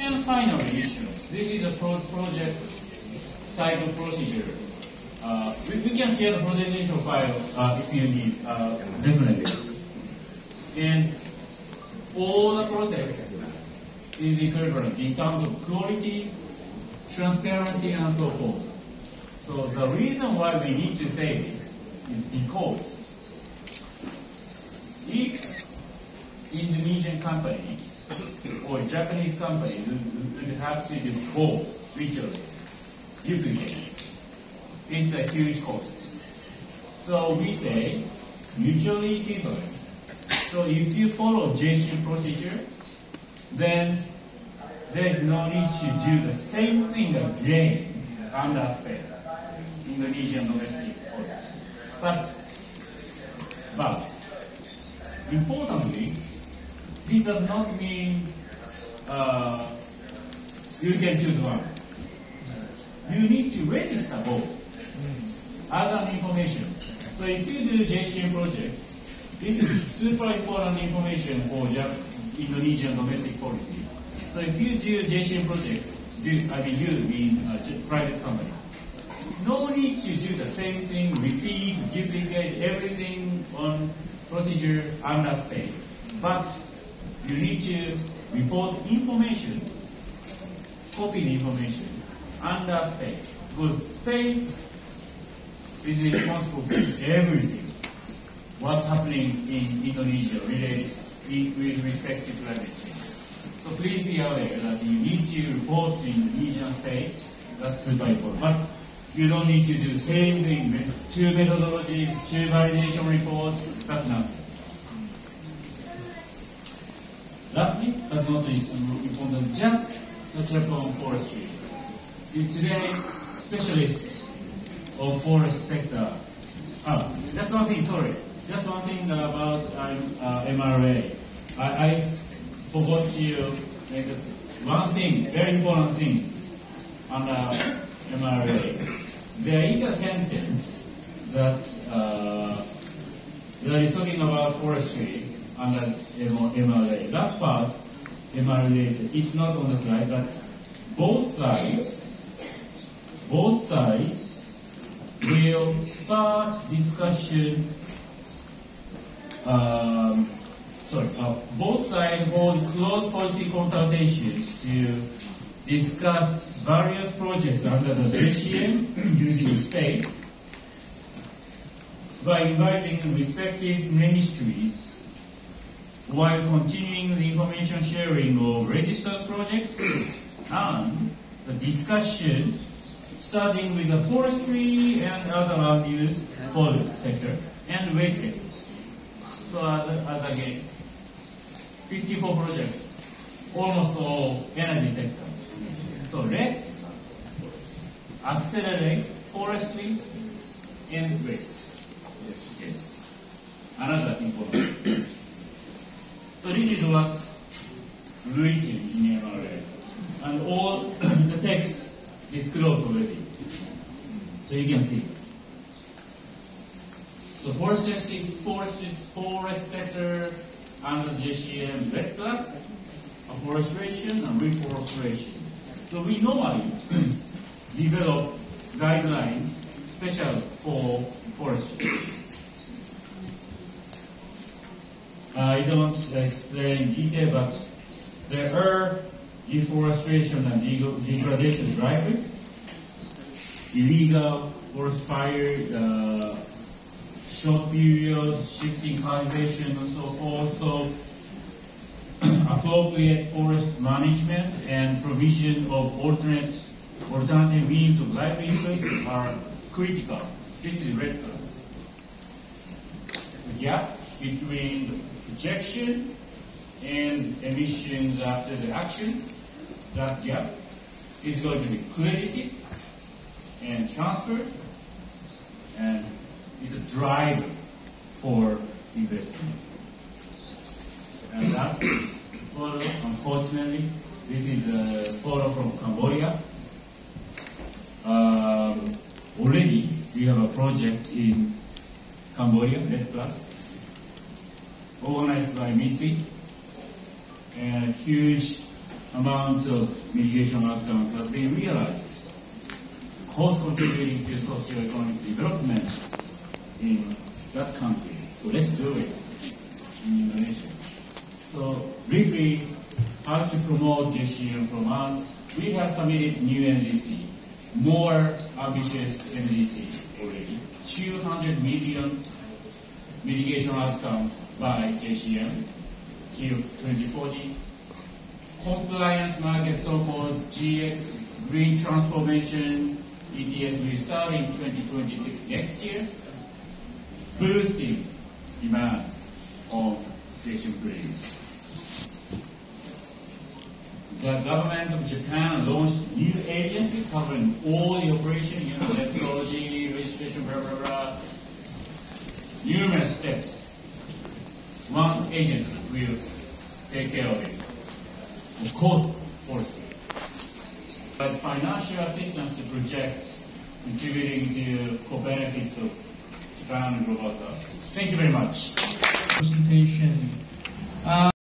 And finally, issuance. This is a project cycle procedure. We can share the presentation file if you need, definitely. And all the process is equivalent in terms of quality, transparency, and so forth. So the reason why we need to say this is because if Indonesian companies or Japanese companies would have to do both mutually, duplicate, it's a huge cost. So we say mutually equivalent. So if you follow JSON procedure, then there's no need to do the same thing again under SPEC, Indonesian domestic policy. But importantly, this does not mean you can choose one. You need to register both as an information. So if you do JSON projects, this is super important information for Indonesian domestic policy. So if you do JSON projects, you mean private companies, no need to do the same thing, repeat, duplicate everything on procedure under SPEC. But you need to report information, copy information under SPEC. Because SPEC is responsible for everything. What's happening in Indonesia related with respect to climate change. So please be aware that you need to report to Indonesian SPEC. That's super important. But you don't need to do the same thing with two methodologies, two validation reports. That's nonsense. Lastly, but not least important, just touch upon forestry. Today, specialists of forest sector. That's one thing, sorry. Just one thing about MRA. I forgot to make one thing, very important thing on MRA. There is a sentence that is talking about forestry under MRA. Last part, MRA said, it's not on the slide, but both sides will start discussion. Both sides hold close policy consultations to discuss various projects under the JCM using SPEC by inviting respective ministries while continuing the information sharing of registered projects and the discussion starting with the forestry and other land use sector and waste sector. So as again, 54 projects, almost all energy sector. So let's accelerate forestry and waste. Yes. Another important. So this is what's written in MRA. And all the text disclosed already. So you can see. So forest sector under JCM REDD+, afforestation and reforestation. So we normally develop guidelines special for forestry. I don't explain in detail, but there are deforestation and degradation drivers, illegal forest fire, short period, shifting cultivation and so forth. So appropriate forest management and provision of alternative means of livelihood are critical. This is REDD+. The gap between projection and emissions after the action, that gap is going to be credited and transferred, and it's a driver for investment. And last photo, unfortunately, this is a photo from Cambodia. Already we have a project in Cambodia, REDD+, organized by MITSI, and huge amount of mitigation outcomes has been realized, cost contributing to socio-economic development in that country. So let's do it in Indonesia. So briefly, how to promote JCM from us. We have submitted new NDC, more ambitious NDC already, 200 million mitigation outcomes by JCM till 2040. Compliance market, so-called GX, green transformation, ETS will start in 2026 next year, boosting demand on station credits. The government of Japan launched new agency covering all the operation, methodology, registration, blah, blah, blah. Numerous steps. One agency will take care of it. Of course, quality. But financial assistance to projects contributing to co-benefit of Japan and global South. Thank you very much. Presentation.